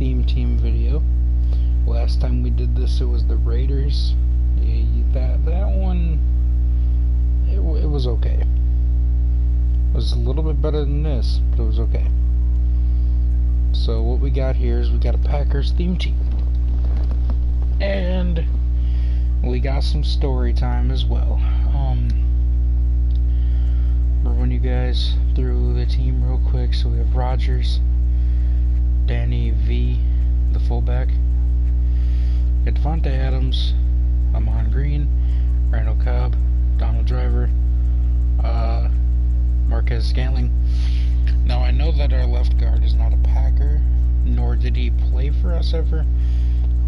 game team video. Last time we did this, it was the Raiders. That one, it was okay. It was a little bit better than this, but it was okay. So what we got here is we got a Packers theme team, and we got some story time as well. I'll run you guys through the team real quick. So we have Rodgers, Danny V, the fullback. We got Devontae Adams, Amon Green, Randall Cobb, Donald Driver, Marquez Scantling. Now I know that our left guard is not a Packer, nor did he play for us ever.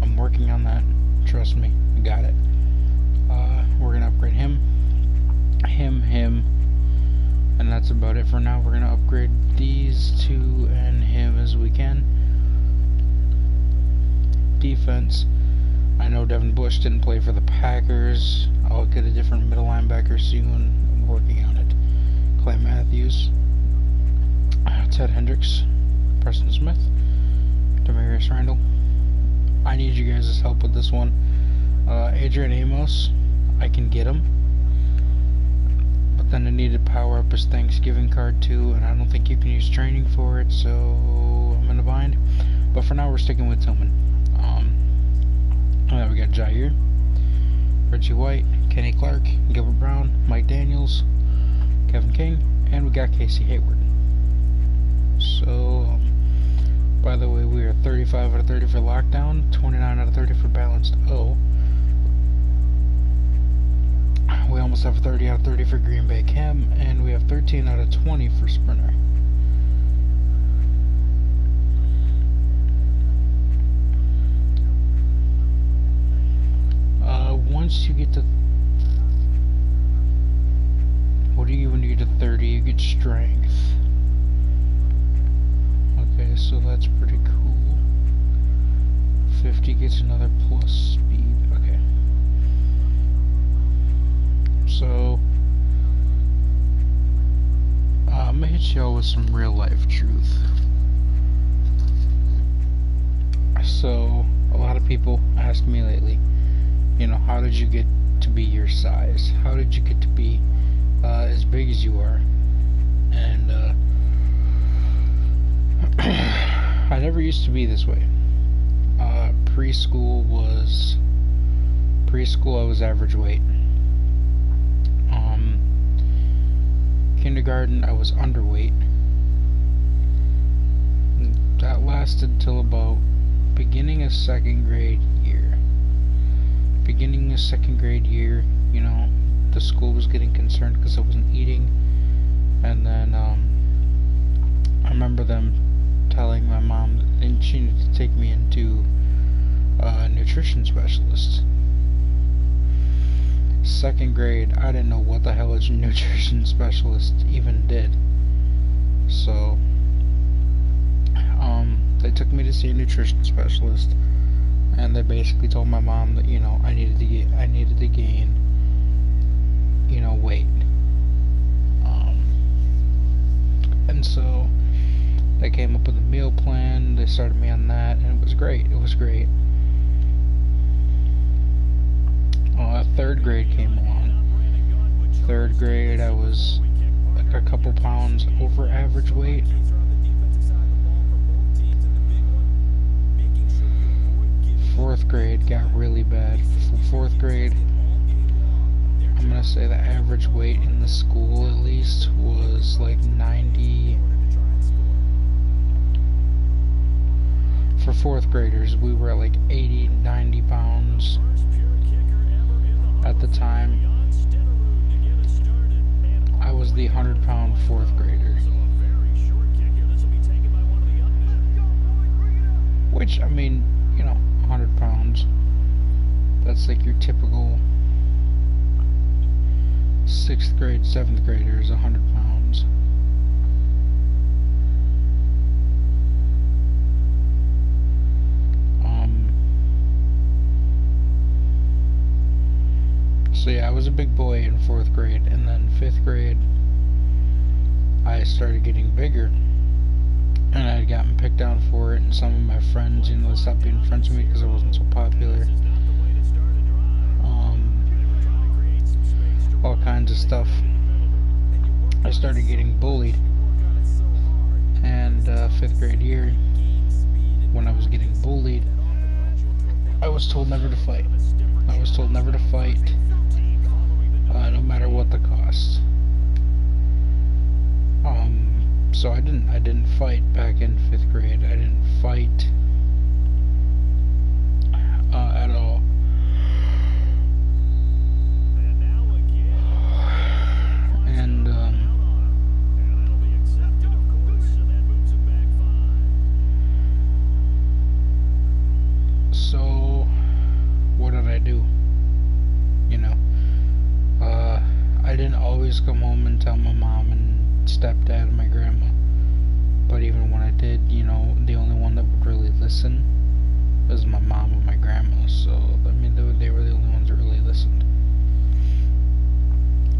I'm working on that. Trust me, I got it. We're gonna upgrade him, and that's about it for now. We're gonna upgrade these two and him as we can. Defense. I know Devin Bush didn't play for the Packers. I'll get a different middle linebacker soon. I'm working on it. Clay Matthews, Ted Hendricks, Preston Smith, Demarius Randall. I need you guys' help with this one. Adrian Amos, I can get him, but then I need to power up his Thanksgiving card too, and I don't think you can use training for it, so I'm in a bind. But for now, we're sticking with Tillman. And then we got Jair, Reggie White, Kenny Clark, Gilbert Brown, Mike Daniels, Kevin King, and we got Casey Hayward. So, by the way, we are 35 out of 30 for lockdown, 29 out of 30 for balanced O. We almost have 30 out of 30 for Green Bay Chem, and we have 13 out of 20 for Sprinter. Once you get to, what do you when you get to 30? You get strength. Okay, so that's pretty cool. 50 gets another plus speed. Okay. So, I'm gonna hit y'all with some real life truth. So, a lot of people ask me lately, you know, how did you get to be your size? How did you get to be as big as you are? And I never used to be this way. Preschool I was average weight. Kindergarten I was underweight. That lasted till about beginning of second grade year. Beginning of second grade year, you know, the school was getting concerned because I wasn't eating, and then I remember them telling my mom that she needed to take me into a nutrition specialist. Second grade, I didn't know what the hell a nutrition specialist even did, so they took me to see a nutrition specialist. And they basically told my mom that, you know, I needed to gain, you know, weight. And so they came up with a meal plan. They started me on that, and it was great. It was great. Third grade came along. Third grade, I was like a couple pounds over average weight. Fourth grade got really bad. Fourth grade, I'm gonna say the average weight in the school at least was like 90. For fourth graders, we were at like 80, 90 pounds at the time. I was the 100-pound fourth grader. Which, I mean, you know, 100 pounds. That's like your typical 6th grade, 7th grader is 100 pounds. So yeah, I was a big boy in 4th grade, and then 5th grade I started getting bigger. and I had gotten picked on for it, and some of my friends, you know, they stopped being friends with me because I wasn't so popular. All kinds of stuff. I started getting bullied, and 5th grade year, when I was getting bullied, I was told never to fight. I was told never to fight, no matter what the cost. So I didn't fight back in 5th grade. I didn't fight at all. And so what did I do? You know, I didn't always come home and tell my mom and stepdad and my grandma. But even when I did, you know, the only one that would really listen was my mom and my grandma. So, I mean, they were the only ones that really listened.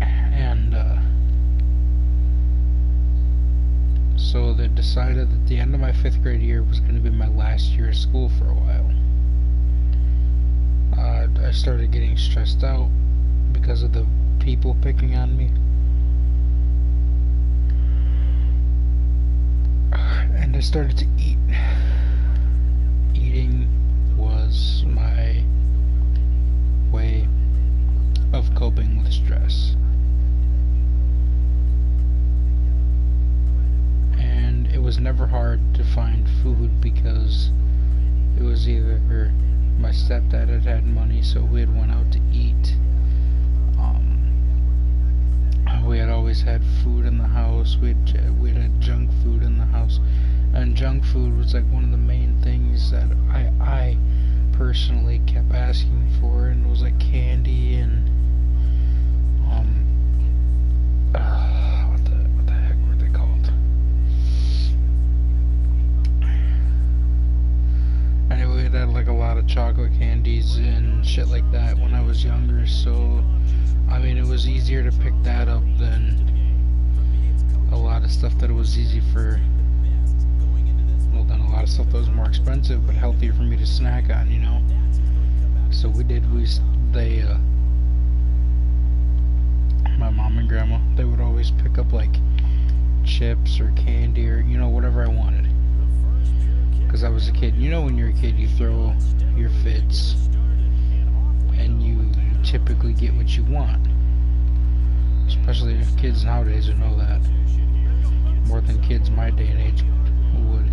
And, so they decided that the end of my 5th grade year was going to be my last year of school for a while. I started getting stressed out because of the people picking on me. And I started to eat. Eating was my way of coping with stress. And it was never hard to find food because it was either my stepdad had money, so we had went out to eat. We had always had food in the house. We had junk food in the house, and junk food was like one of the main things that I personally kept asking for, and it was like candy and what the heck were they called? Anyway, it had like a lot of chocolate candies and shit like that when I was younger, so I mean, it was easier to pick that up than a lot of stuff that it was easy for, well, than a lot of stuff that was more expensive but healthier for me to snack on, you know. So my mom and grandma, they would always pick up like chips or candy or, you know, whatever I wanted. Because I was a kid. You know, when you're a kid, you throw your fits and you typically get what you want. Especially if kids nowadays would know that more than kids my day and age would.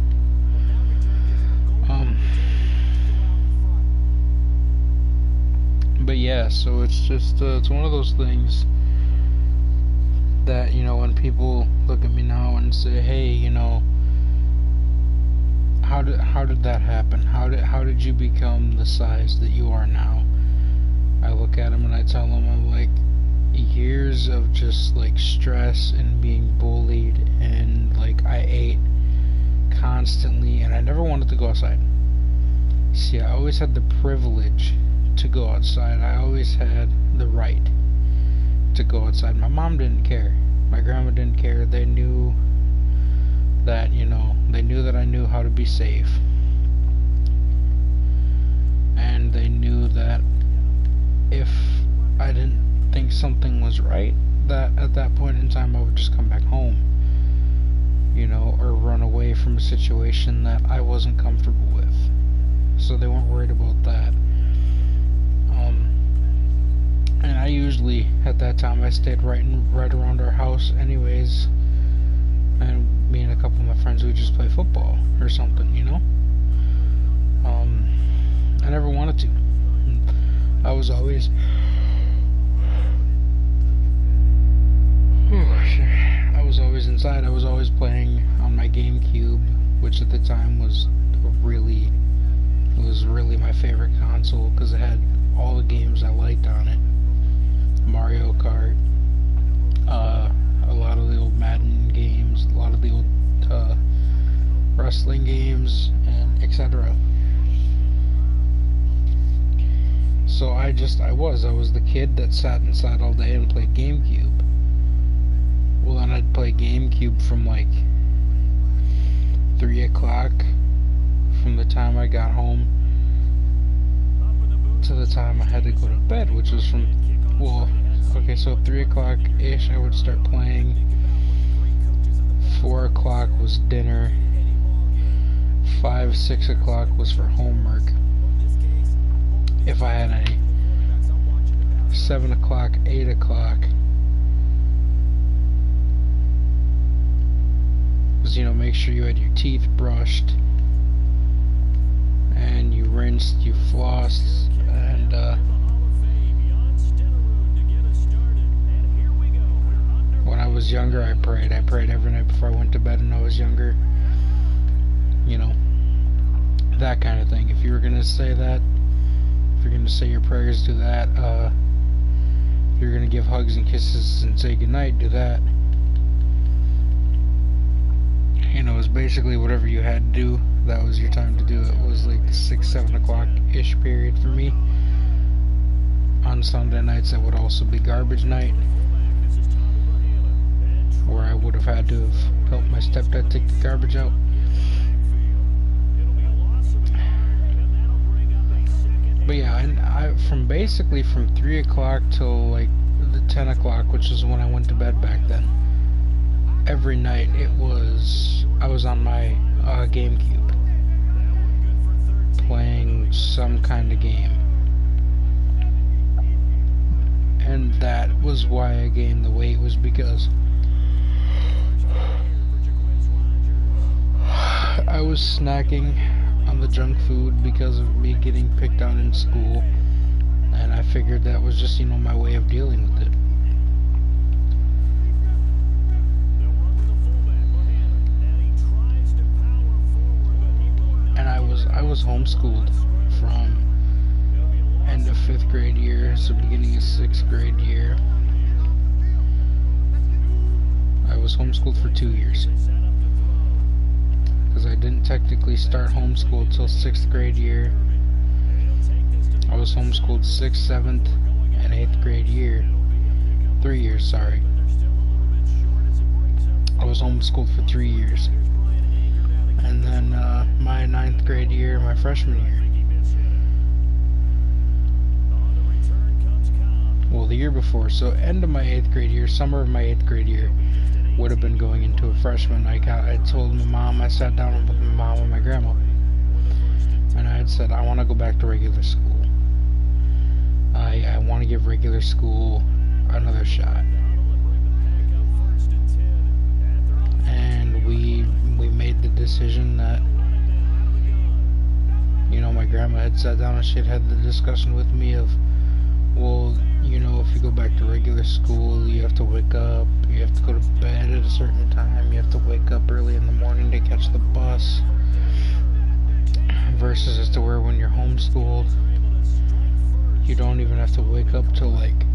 But yeah, so it's just it's one of those things that, you know, when people look at me now and say, hey, you know, how did that happen? How did you become the size that you are now? I look at them and I tell them, I'm like, years of just like stress and being bullied, and like I ate constantly and I never wanted to go outside. See, I always had the privilege to go outside. I always had the right to go outside. My mom didn't care. My grandma didn't care. They knew that, you know, they knew that I knew how to be safe. And they knew that if I didn't think something was right, that at that point in time I would just come back home, you know, or run away from a situation that I wasn't comfortable with. So they weren't worried about that. And I usually, at that time, I stayed right around our house anyways, and me and a couple of my friends would just play football or something, you know. I never wanted to. I was always inside. I was always playing on my GameCube, which at the time was really my favorite console because it had all the games I liked on it. Mario Kart, a lot of the old Madden games, a lot of the old wrestling games, and etc. So I was the kid that sat inside all day and played GameCube. Well, then I'd play GameCube from like 3 o'clock from the time I got home to the time I had to go to bed, which was from, well, okay, so 3 o'clock-ish I would start playing. 4 o'clock was dinner. 5, 6 o'clock was for homework, if I had any. 7 o'clock, 8 o'clock was, you know, make sure you had your teeth brushed and you rinsed, you flossed, and when I was younger I prayed every night before I went to bed when I was younger, you know, that kind of thing. If you were gonna say that, if you're gonna say your prayers, do that. If you're gonna give hugs and kisses and say goodnight, do that. You know, it was basically whatever you had to do, that was your time to do it. It was like the 6, 7 o'clock-ish period for me. On Sunday nights, that would also be garbage night, where I would have had to have helped my stepdad take the garbage out. But yeah, and from 3 o'clock till like the 10 o'clock, which is when I went to bed back then, every night I was on my GameCube playing some kind of game. And that was why I gained the weight, was because I was snacking on the junk food because of me getting picked on in school, and I figured that was just, you know, my way of dealing with it. And I was homeschooled from end of 5th grade year to beginning of 6th grade year. I was homeschooled for 2 years, because I didn't technically start homeschool till 6th grade year. I was homeschooled 6th, 7th, and 8th grade year. 3 years, sorry. I was homeschooled for 3 years. And then my 9th grade year, my freshman year. Well, the year before, so end of my 8th grade year, summer of my 8th grade year, would have been going into a freshman. I told my mom, I sat down with my mom and my grandma, and I had said, I want to go back to regular school. I want to give regular school another shot. And we made the decision that, you know, my grandma had sat down and she had the discussion with me of, well, you know, if you go back to regular school, you have to wake up, you have to go to bed at a certain time, you have to wake up early in the morning to catch the bus, versus as to where when you're homeschooled, you don't even have to wake up till like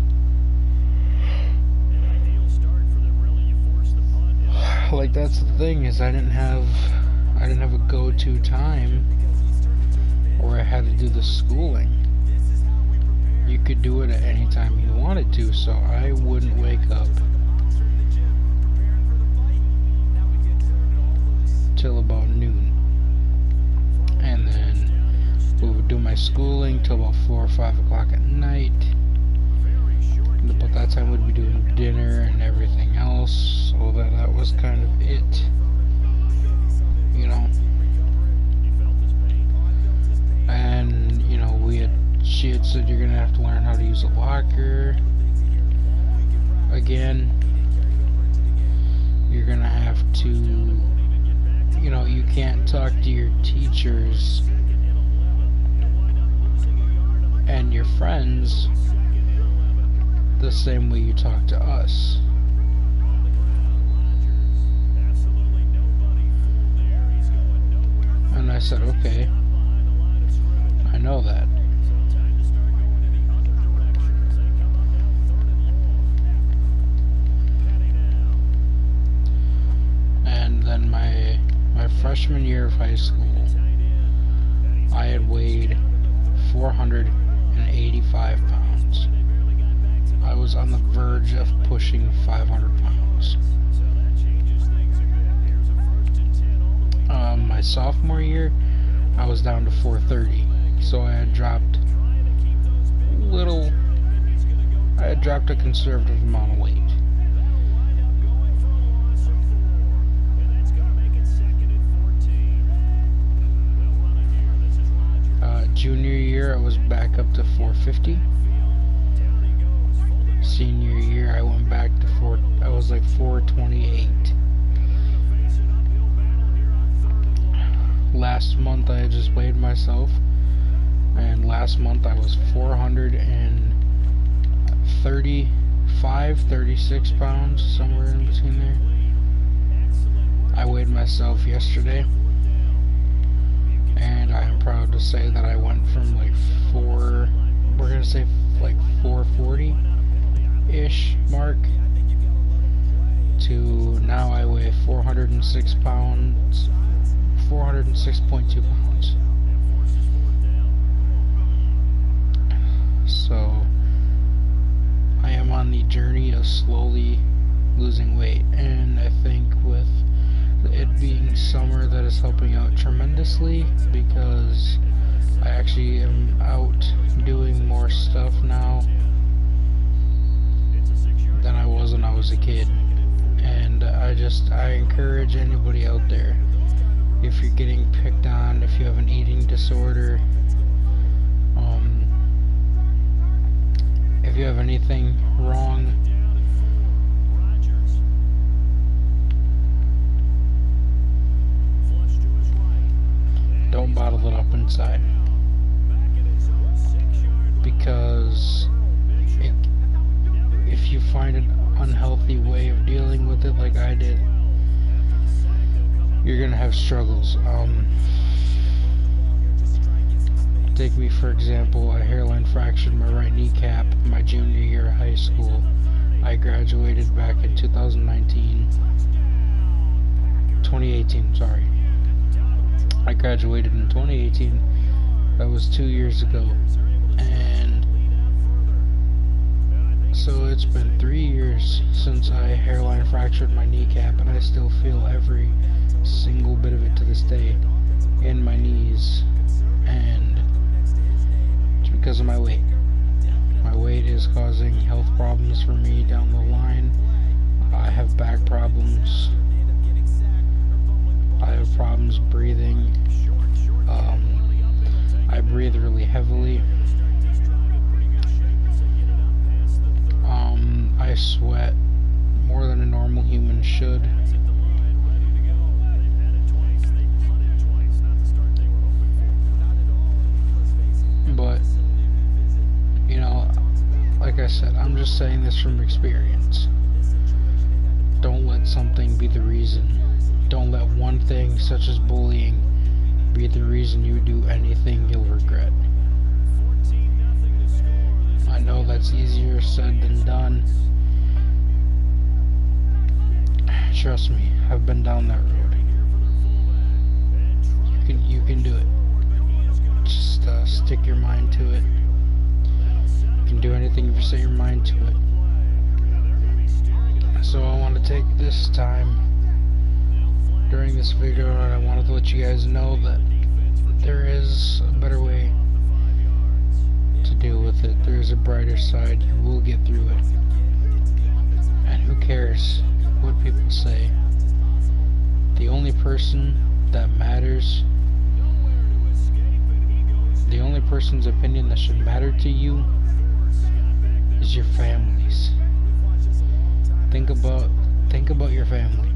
that's the thing, is I didn't have a go-to time where I had to do the schooling. You could do it at any time you wanted to, so I wouldn't wake up till about noon, and then we would do my schooling till about 4 or 5 o'clock at night. And about that time we'd be doing dinner and everything else, so that was kind of it, you know. And, you know, she had said you're gonna have to learn how to use a locker again. You're gonna have to, you know, you can't talk to your teachers and your friends the same way you talk to us. And I said, okay, I know that. And then my freshman year of high school, I had weighed 485 pounds. I was on the verge of pushing 500 pounds. my sophomore year, I was down to 430. So I had dropped a conservative amount of weight. Junior year, I was back up to 450. Senior year, I went back to I was like 428. Last month, I just weighed myself, and last month I was 435, 36 pounds, somewhere in between there. I weighed myself yesterday, and I am proud to say that I went from like 440-ish mark to now I weigh 406 pounds, 406.2 pounds. So I am on the journey of slowly losing weight, and I think with it being summer, that is helping out tremendously, because I actually am out doing more stuff now than I was when I was a kid. And I encourage anybody out there, if you're getting picked on, if you have an eating disorder, if you have anything wrong, don't bottle it up inside, because if you find an unhealthy way of dealing with it like I did, you're gonna have struggles. Take me for example, I hairline fractured my right kneecap my junior year of high school. I graduated back in 2018, sorry. I graduated in 2018. That was 2 years ago. And so it's been 3 years since I hairline fractured my kneecap, and I still feel every single bit of it to this day in my knees, and it's because of my weight. My weight is causing health problems for me down the line. I have back problems. I have problems breathing. I breathe really heavily. I sweat more than a normal human should. But, you know, like I said, I'm just saying this from experience. Don't let something be the reason. Don't let one thing, such as bullying, be the reason you do anything you'll regret. I know that's easier said than done. Trust me, I've been down that road. You can do it. Just stick your mind to it. You can do anything if you set your mind to it. So I want to take this time during this video, and I wanted to let you guys know that there is a better way to deal with it. There is a brighter side. You will get through it. And who cares what people say? The only person that matters, the only person's opinion that should matter to you is your families. Think about your family.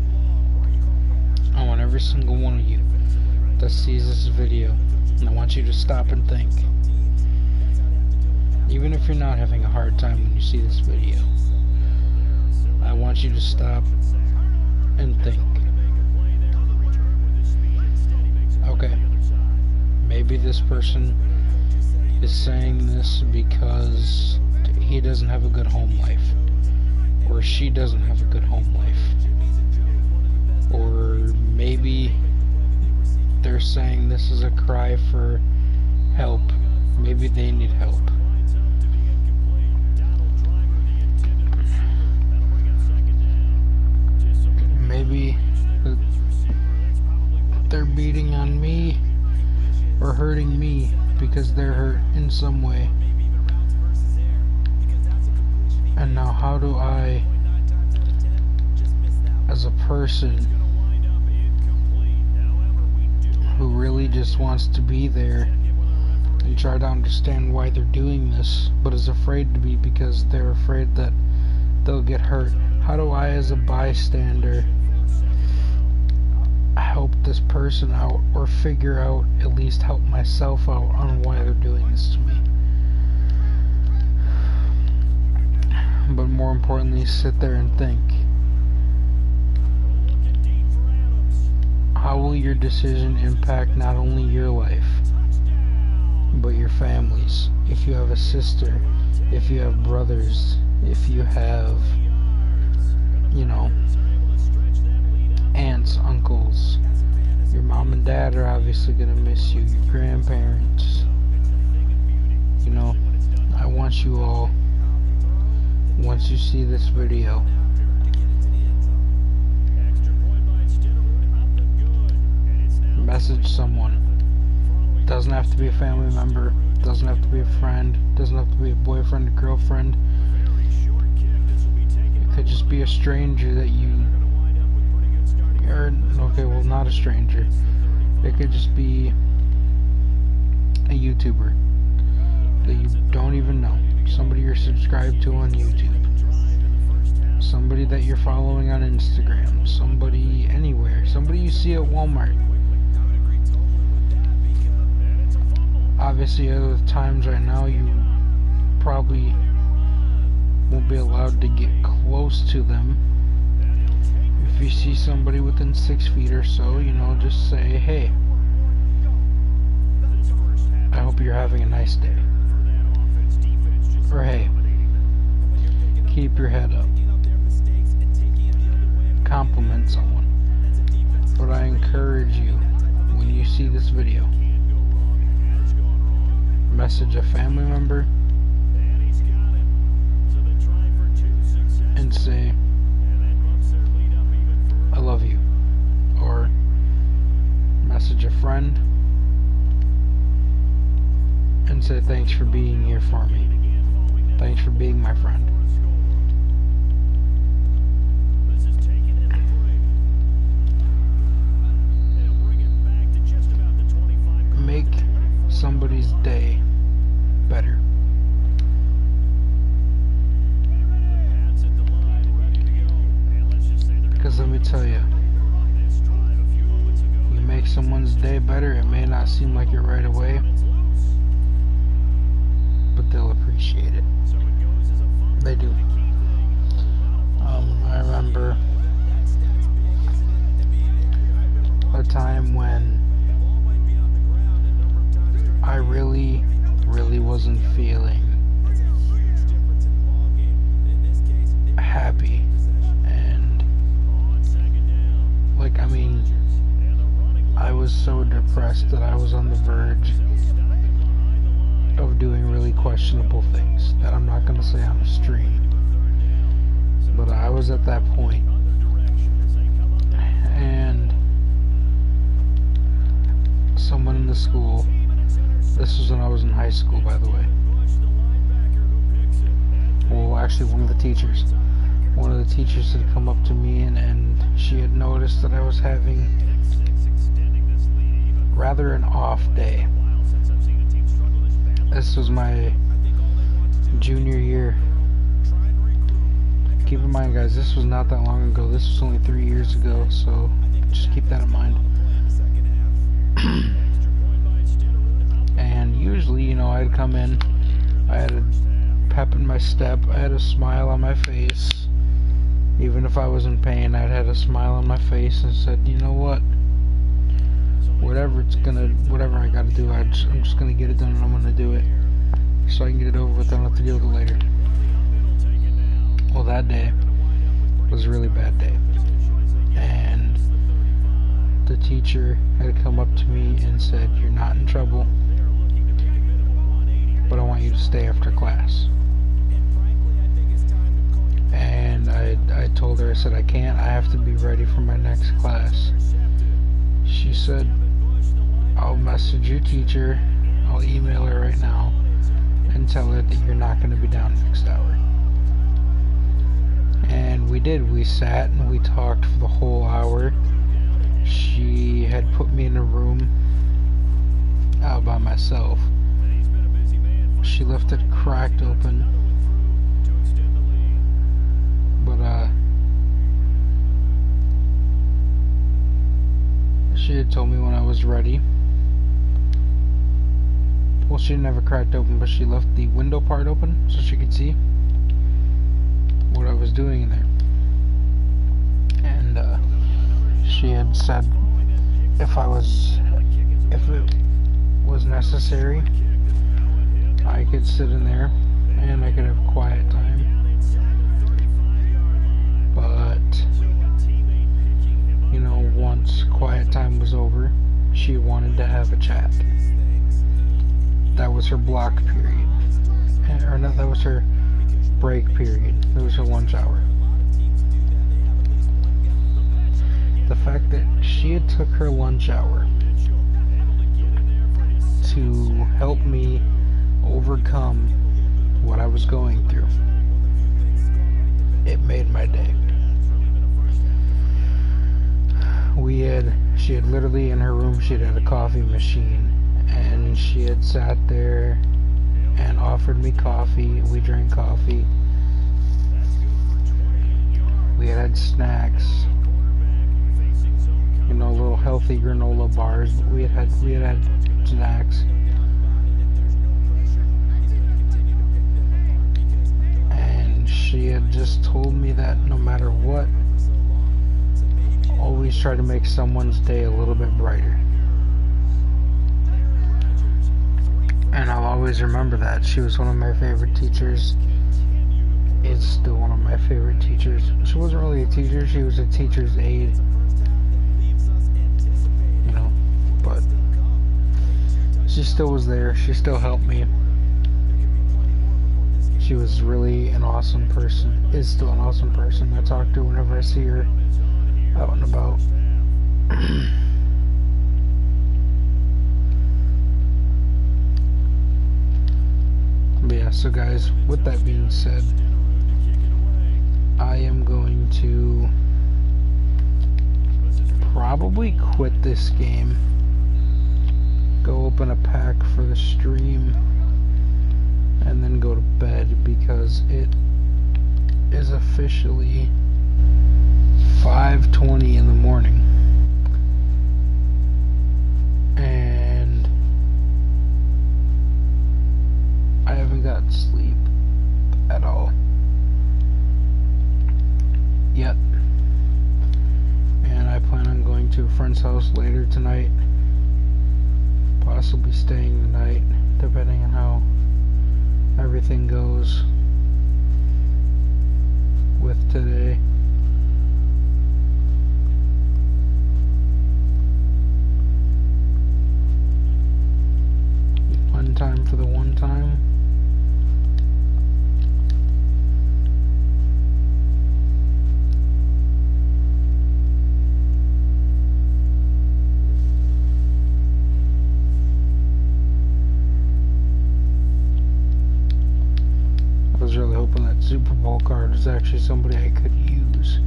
I want every single one of you that sees this video, and I want you to stop and think. Even if you're not having a hard time when you see this video, I want you to stop and think. Okay, maybe this person is saying this because he doesn't have a good home life, or she doesn't have a good home life, or maybe they're saying this is a cry for help. Maybe they need help. Maybe they're beating me because they're hurt in some way. And now how do I, as a person who really just wants to be there and try to understand why they're doing this, but is afraid to be because they're afraid that they'll get hurt, how do I, as a bystander, help this person out, or figure out, at least help myself out on why they're doing this to me? But more importantly, sit there and think, how will your decision impact not only your life, but your families? If you have a sister, if you have brothers, if you have, you know, aunts, uncles, your mom and dad are obviously going to miss you, your grandparents. You know, I want you all, once you see this video, message someone. Doesn't have to be a family member, doesn't have to be a friend, doesn't have to be a boyfriend or girlfriend. It could just be a stranger that you, or okay, well, not a stranger. It could just be a YouTuber that you don't even know, somebody you're subscribed to on YouTube, somebody that you're following on Instagram, somebody anywhere, somebody you see at Walmart. Obviously, at the times right now, you probably won't be allowed to get close to them. If you see somebody within 6 feet or so, you know, just say, hey, I hope you're having a nice day. Or hey, keep your head up. Compliment someone. But I encourage you, when you see this video, message a family member and say, I love you. Or message a friend and say, thanks for being here for me. Thanks for being my friend. Make somebody's day better. Because let me tell you, you make someone's day better, it may not seem like it right away, but they'll appreciate it. They do. I remember a time when I really wasn't feeling happy, and like, I mean, I was so depressed that I was on the verge of doing really questionable things that I'm not going to say on the stream, but I was at that point. And someone in the school, this was when I was in high school, by the way, well, actually one of the teachers had come up to me, and she had noticed that I was having rather an off day. This was my junior year. Keep in mind, guys, this was not that long ago. This was only 3 years ago, so just keep that in mind. And usually, you know, I'd come in, I had a pep in my step, I had a smile on my face. Even if I was in pain, I'd had a smile on my face and said, you know what? Whatever I gotta do, I'm just gonna get it done, and I'm gonna do it so I can get it over with. I don't have to deal with it later. Well, that day was a really bad day, and the teacher had come up to me and said, you're not in trouble, but I want you to stay after class. And I told her, I said, I can't, I have to be ready for my next class. She said, I'll message your teacher, I'll email her right now and tell her that you're not going to be down next hour. And we did. We sat and we talked for the whole hour. She had put me in a room out by myself. She left it cracked open. But, she had told me when I was ready. Well, she never cracked open, but she left the window part open so she could see what I was doing in there. And she had said if it was necessary, I could sit in there and I could have quiet time. But you know, once quiet time was over, she wanted to have a chat. That was her block period. Or no, that was her break period. It was her lunch hour. The fact that she had took her lunch hour to help me overcome what I was going through, it made my day. She had literally in her room, she had a coffee machine, and she had sat there and offered me coffee. We drank coffee. We had snacks, you know, little healthy granola bars. We had snacks. And she had just told me that no matter what, always try to make someone's day a little bit brighter. And I'll always remember that. She was one of my favorite teachers. Is still one of my favorite teachers. She wasn't really a teacher, she was a teacher's aide. You know, but she still was there. She still helped me. She was really an awesome person. Is still an awesome person. I talk to her whenever I see her out and about. But yeah, so guys, with that being said, I am going to probably quit this game, go open a pack for the stream, and then go to bed because it is officially 5:20 in the morning, and I haven't got sleep at all yet, and I plan on going to a friend's house later tonight, possibly staying the night, depending on how everything goes with today. One time for the one time. I was really hoping that Super Bowl card was actually somebody I could use.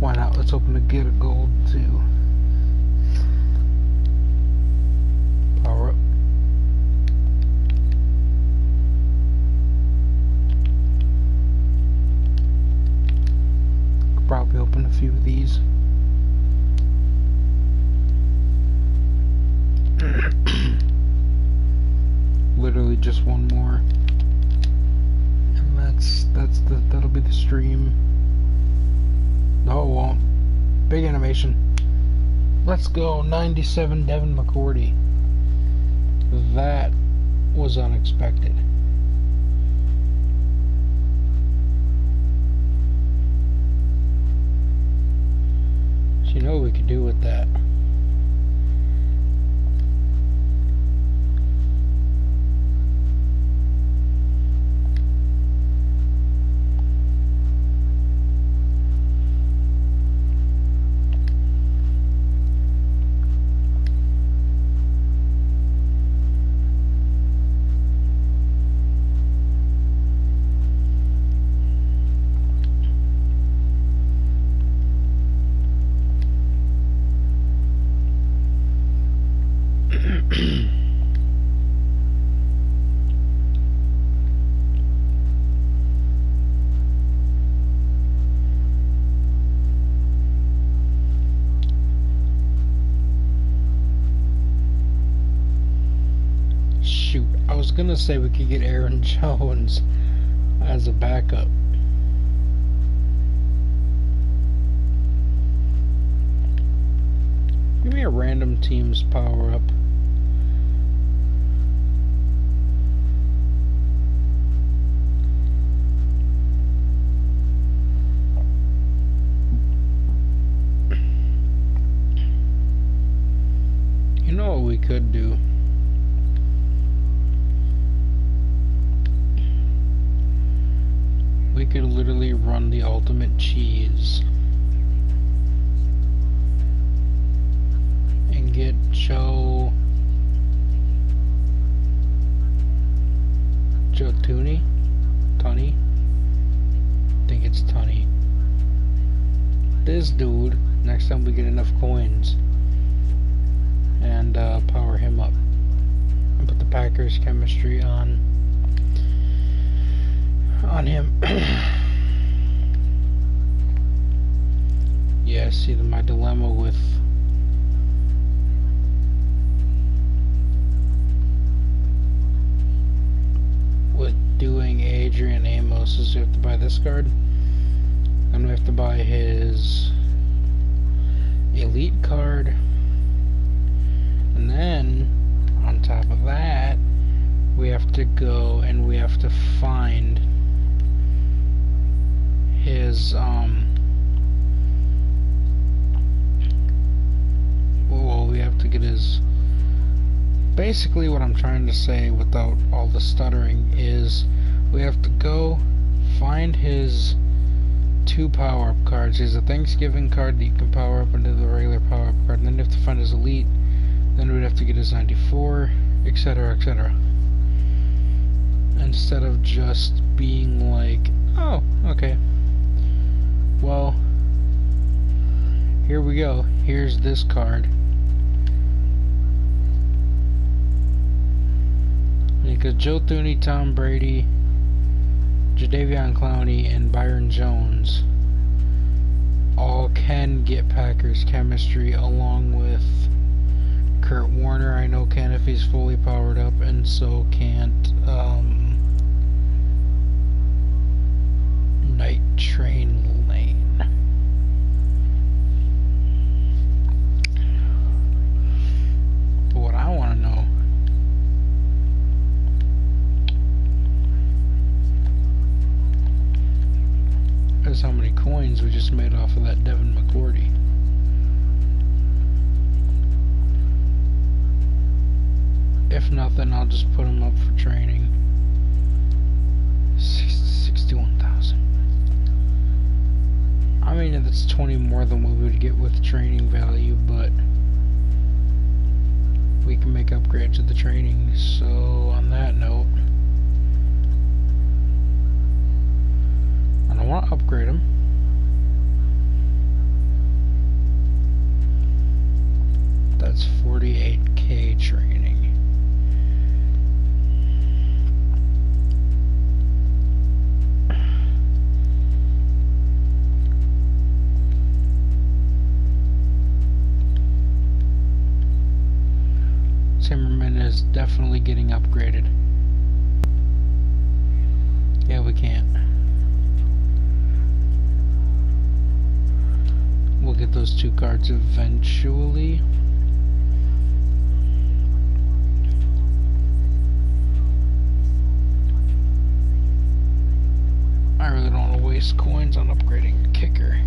Why not? Let's open to get a gold too. Power up. Could probably open a few of these. Literally just one more, and that'll be the stream. No, it won't. Big animation. Let's go. 97 Devin McCourty. That was unexpected. So you know what we could do with that. Shoot, I was gonna say we could get Aaron Jones as a backup. Give me a random team's power up. You know what we could do? We could literally run the ultimate cheese and get Joe Tunney? I think it's Tunney. This dude, next time we get enough coins, and power him up and put the Packers chemistry on him. Yeah, see my dilemma with doing Adrian Amos is we have to buy this card, and we have to buy his elite card, and then on top of that we have to go and we have to find his well, we have to get his, basically what I'm trying to say without all the stuttering is we have to go find his 2 power-up cards. He has a Thanksgiving card that you can power up into the regular power-up card, and then you have to find his elite, then we'd have to get his 94, etc, etc, instead of just being like, oh, okay, well, here we go, here's this card. Because Joe Thuney, Tom Brady, Jadeveon Clowney, and Byron Jones all can get Packers chemistry, along with Kurt Warner. I know can if he's fully powered up, and so can't Night Train Lane. But what I want to know is how many coins we just made off of that Devin McCourty. If nothing, I'll just put him up for training. 61,000. I mean, that's 20 more than we would get with training value, but we can make upgrades to the training. So on that note, I don't want to upgrade him. That's 48k training. Timmerman is definitely getting upgraded. Yeah, we can't. We'll get those 2 cards eventually. I really don't want to waste coins on upgrading a kicker.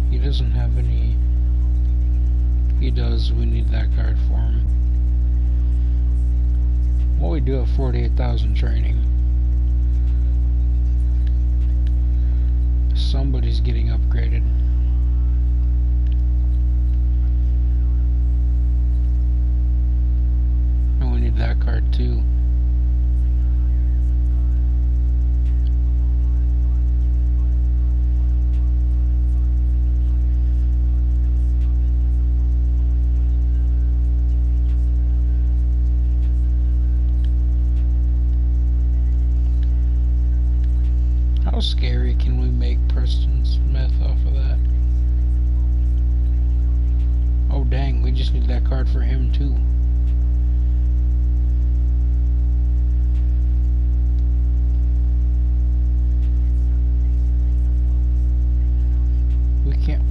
He doesn't have any. He does. We need that card for him. Well, we do have 48,000 training. Somebody's getting upgraded. And we need that card too. Preston Smith off of that. Oh dang, we just need that card for him too. We can't.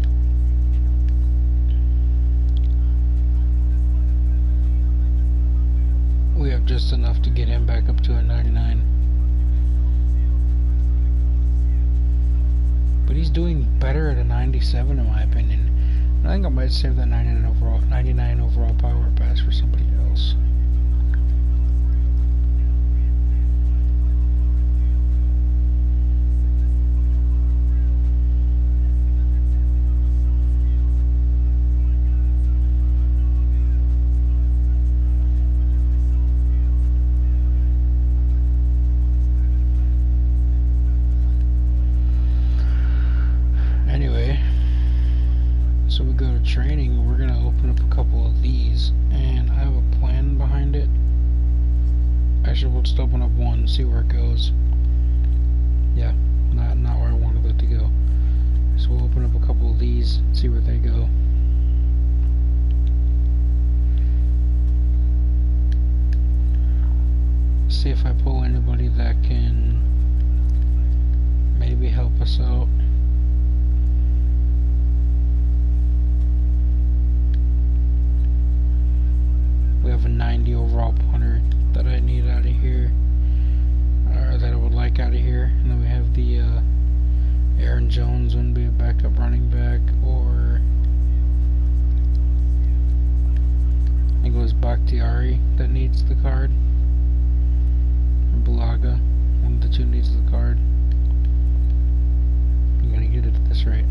We have just enough to get him back up to a 99. But he's doing better at a 97 in my opinion. I think I might save that 99 overall power pass for somebody else. So we go to training, we're going to open up a couple of these, and I have a plan behind it. Actually, we'll just open up one, see where it goes. Yeah, not where I wanted it to go. So we'll open up a couple of these, see where they go. See if I pull anybody that can maybe help us out. We have a 90 overall punter that I need out of here, or that I would like out of here. And then we have the Aaron Jones, wouldn't be a backup running back, or I think it was Bakhtiari that needs the card, or Bulaga. One of the two needs the card. I'm gonna get it at this rate.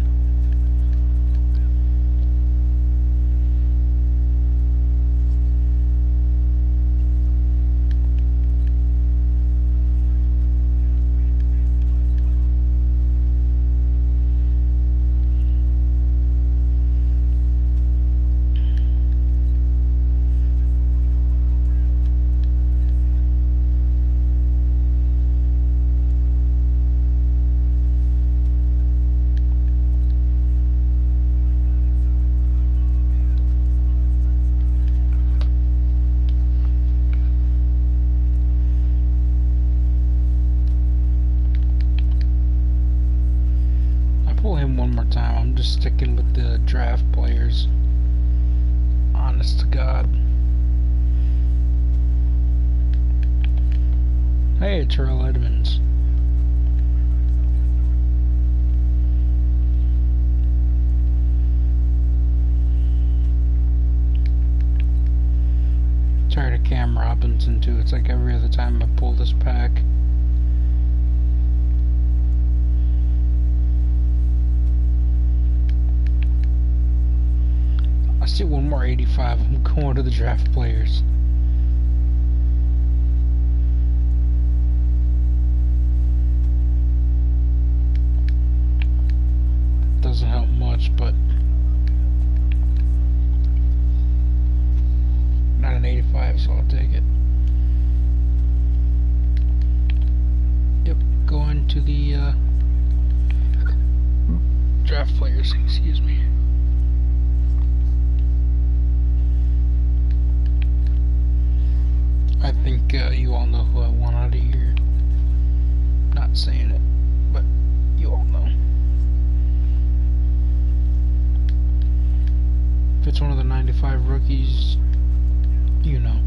I'm just sticking with the draft players. Honest to God. Hey, Terrell Edmonds. Tired of Cam Robinson too. It's like every other time I pull this pack. I see one more 85. I'm going to the draft players. Doesn't help much, but not an 85, so I'll take it. Yep, going to the draft players, excuse me. I think you all know who I want out of here. Not saying it, but you all know. If it's one of the 95 rookies, you know.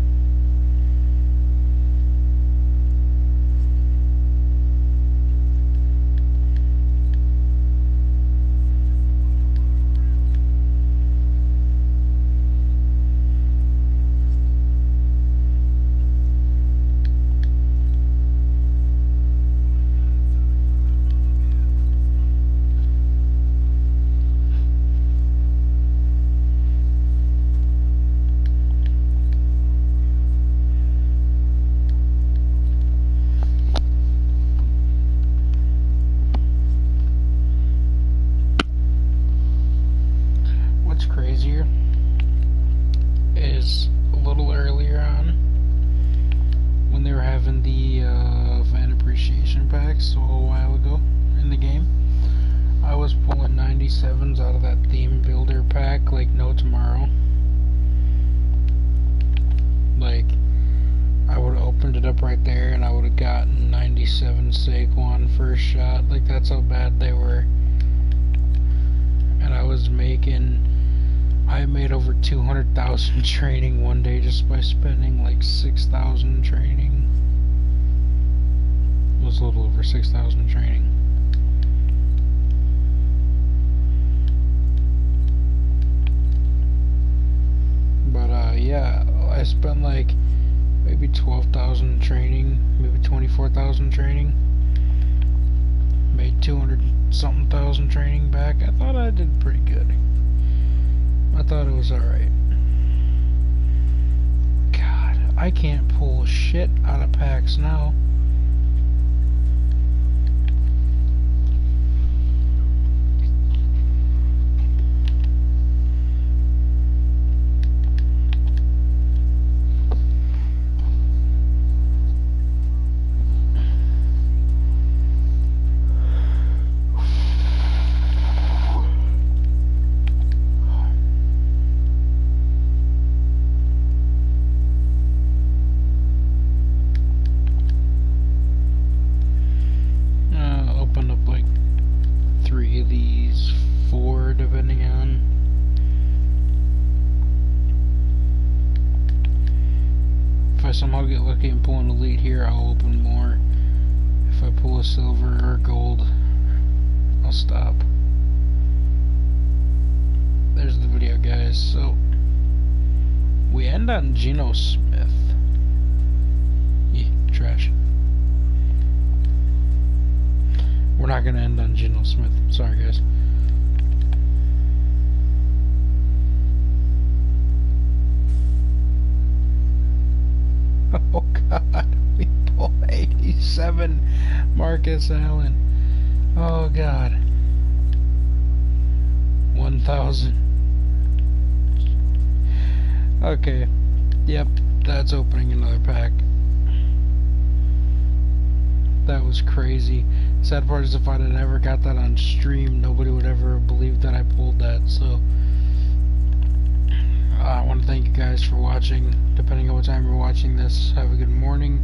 97s out of that theme builder pack like no tomorrow. Like, I would have opened it up right there and I would have gotten 97 Saquon first shot. Like, that's how bad they were. And I made over 200,000 training one day just by spending like 6,000 training. It was a little over 6,000 training. But yeah, I spent like maybe 12,000 training, maybe 24,000 training. Made 200 something thousand training back. I thought I did pretty good. I thought it was alright. God, I can't pull shit out of packs now. Somehow get lucky and pull an elite here, I'll open more. If I pull a silver or gold, I'll stop. There's the video, guys. So we end on Geno Smith. Yeah, trash. We're not gonna end on Geno Smith. Sorry, guys. Oh God, we pulled 87 Marcus Allen. Oh God. 1,000. Okay. Yep, that's opening another pack. That was crazy. Sad part is if I'd have never got that on stream, nobody would ever have believed that I pulled that, so I want to thank you guys for watching. Depending on what time you're watching this, have a good morning.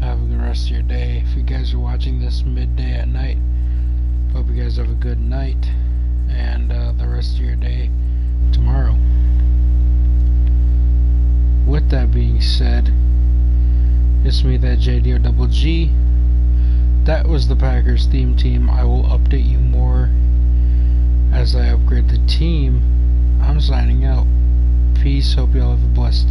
Have a good rest of your day. If you guys are watching this midday at night, hope you guys have a good night and the rest of your day tomorrow. With that being said, it's me, that JDO-double-G. That was the Packers theme team. I will update you more as I upgrade the team. I'm signing out. Peace. Hope you all have a blessed